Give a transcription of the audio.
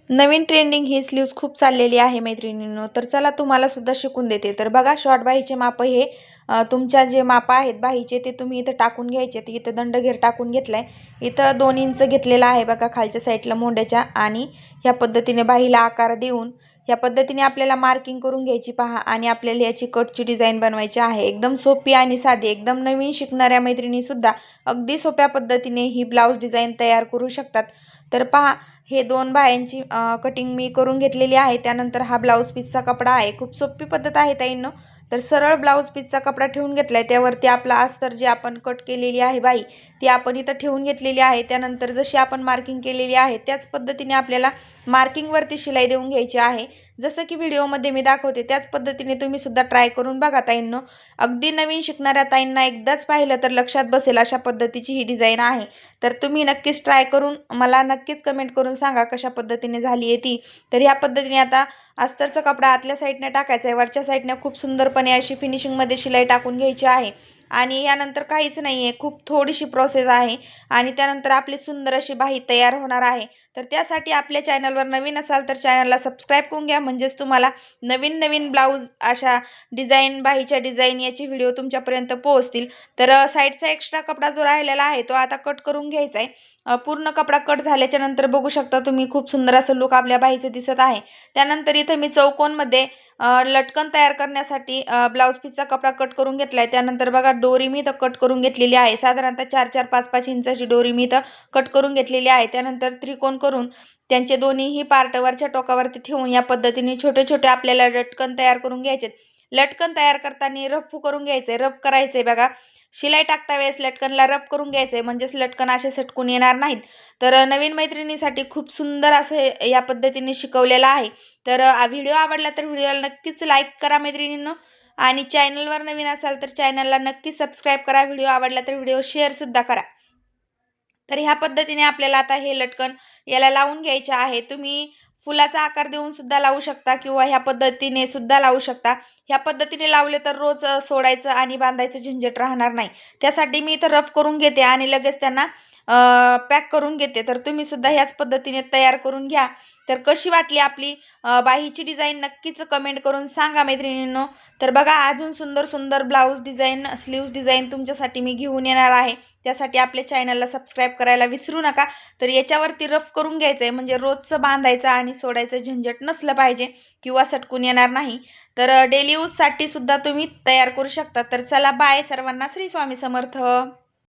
नवीन trending ही sleeves खूप चाललेली आहे मैत्रिणींनो. तर चला तुम्हाला सुद्धा शिकून देते. तर बघा शॉर्ट बाहीचे माप हे तुमच्या जे माप आहेत बाहीचे ते तुम्ही इथं टाकून घ्यायचे. तर इथं दंडघेर टाकून घेतलाय. इथं 2 इंच घेतलेला आहे बघा खालच्या साईडला मोंड्याच्या. आणि ह्या पद्धतीने बाहीला आकार देऊन ह्या पद्धतीने आपल्याला मार्किंग करून घ्यायची पहा. आणि आपल्याला याची कटची डिझाईन बनवायची आहे. एकदम सोपी आणि साधी, एकदम नवीन शिकणाऱ्या मैत्रिणी सुद्धा अगदी सोप्या पद्धतीने ही ब्लाऊज डिझाईन तयार करू शकतात. तर पहा, हे 2 बाह्यांची कटिंग मी करून घेतलेली आहे. त्यानंतर हा ब्लाऊज पीसचा कपडा आहे. खूप सोपी पद्धत आहे ताईंनो. तर सरळ ब्लाऊज पीसचा कपडा ठेवून घेतलाय. त्यावरती आपला अस्तर जी आपण कट केलेली आहे बाही ती आपण इथं ठेवून घेतलेली आहे. त्यानंतर जशी आपण मार्किंग केलेली आहे त्याच पद्धतीने आपल्याला मार्किंगवरती शिलाई देऊन घ्यायची आहे. जसं की व्हिडिओमध्ये मी दाखवते त्याच पद्धतीने तुम्ही सुद्धा ट्राय करून बघा ताईंनो. अगदी नवीन शिकणाऱ्या ताईंना एकदाच पाहिलं तर लक्षात बसेल अशा पद्धतीची ही डिझाईन आहे. तर तुम्ही नक्कीच ट्राय करून मला नक्कीच कमेंट करून सांगा कशा पद्धतीने झाली आहे ती. तर ह्या पद्धतीने आता अस्तरचा कपडा आतल्या साईडने टाकायचा आहे. वरच्या साईडने खूप सुंदरपणे अशी फिनिशिंगमध्ये शिलाई टाकून घ्यायची आहे. आणि यानंतर काहीच नाही आहे, खूप थोडीशी प्रोसेस आहे. आणि त्यानंतर आपली सुंदर अशी बाही तयार होणार आहे. तर त्यासाठी आपल्या चॅनलवर नवीन असाल तर चॅनलला सबस्क्राईब करून घ्या. म्हणजेच तुम्हाला नवीन नवीन ब्लाऊज अशा डिझाईन बाहीच्या डिझाईन याचे व्हिडिओ तुमच्यापर्यंत पोहोचतील. तर साईडचा एक्स्ट्रा कपडा जो राहिलेला आहे तो आता कट करून घ्यायचा आहे. पूर्ण कपडा कट झाल्याच्या नंतर बघू शकता तुम्ही खूप सुंदर असं लुक आपल्या बाहीचं दिसत आहे. त्यानंतर इथं मी चौकोनमध्ये लटकन तयार करण्यासाठी ब्लाऊज पीसचा कपडा कट करून घेतलाय. त्यानंतर बघा डोरी मी इथं कट करून घेतलेली आहे. साधारणतः 4-4, 5-5 इंचाची डोरी मी इथं कट करून घेतलेली आहे. त्यानंतर त्रिकोण करून त्यांचे दोन्हीही पार्ट वरच्या टोकावरती ठेवून या पद्धतीने छोटे छोटे आपल्याला लटकन तयार करून घ्यायचे. लटकन तयार करताना रफ करून घ्यायचंय, रफ करायचंय बघा. शिलाई टाकता वेळेस लटकनला रफ करून घ्यायचंय म्हणजेच लटकन असे सटकून येणार नाहीत. तर नवीन मैत्रिणीसाठी खूप सुंदर असं या पद्धतीने शिकवलेलं आहे. तर व्हिडिओ आवडला तर व्हिडिओला नक्कीच लाईक करा मैत्रिणींनो. आणि चॅनलवर नवीन असाल तर चॅनलला नक्कीच सबस्क्राईब करा. व्हिडिओ आवडला तर व्हिडिओ शेअरसुद्धा करा. तर ह्या पद्धतीने आपल्याला आता हे लटकन याला लावून घ्यायचे आहे. तुम्ही फुलाचा आकार देऊन सुद्धा लावू शकता किंवा ह्या पद्धतीने सुद्धा लावू शकता. ह्या पद्धतीने लावले तर रोज सोडायचं आणि बांधायचं झंझट राहणार नाही. त्यासाठी मी इथं रफ करून घेते आणि लगेच त्यांना पॅक करून घेते. तर तुम्ही सुद्धा ह्याच पद्धतीने तयार करून घ्या. तर कशी वाटली आपली बाहीची डिझाईन नक्कीच कमेंट करून सांगा मैत्रिणींनो. तर बघा अजून सुंदर सुंदर ब्लाऊज डिझाईन, स्लीव्स डिझाईन तुमच्यासाठी मी घेऊन येणार आहे. त्यासाठी आपल्या चॅनलला सबस्क्राईब करायला विसरू नका. तर याच्यावरती रफ करून घ्यायचं आहे म्हणजे रोजचं बांधायचं आणि सोडायचं झंझट नसलं पाहिजे किंवा सटकून येणार नाही. तर डेली यूजसाठी सुद्धा तुम्ही तयार करू शकता. तर चला बाय सर्वांना. श्री स्वामी समर्थ.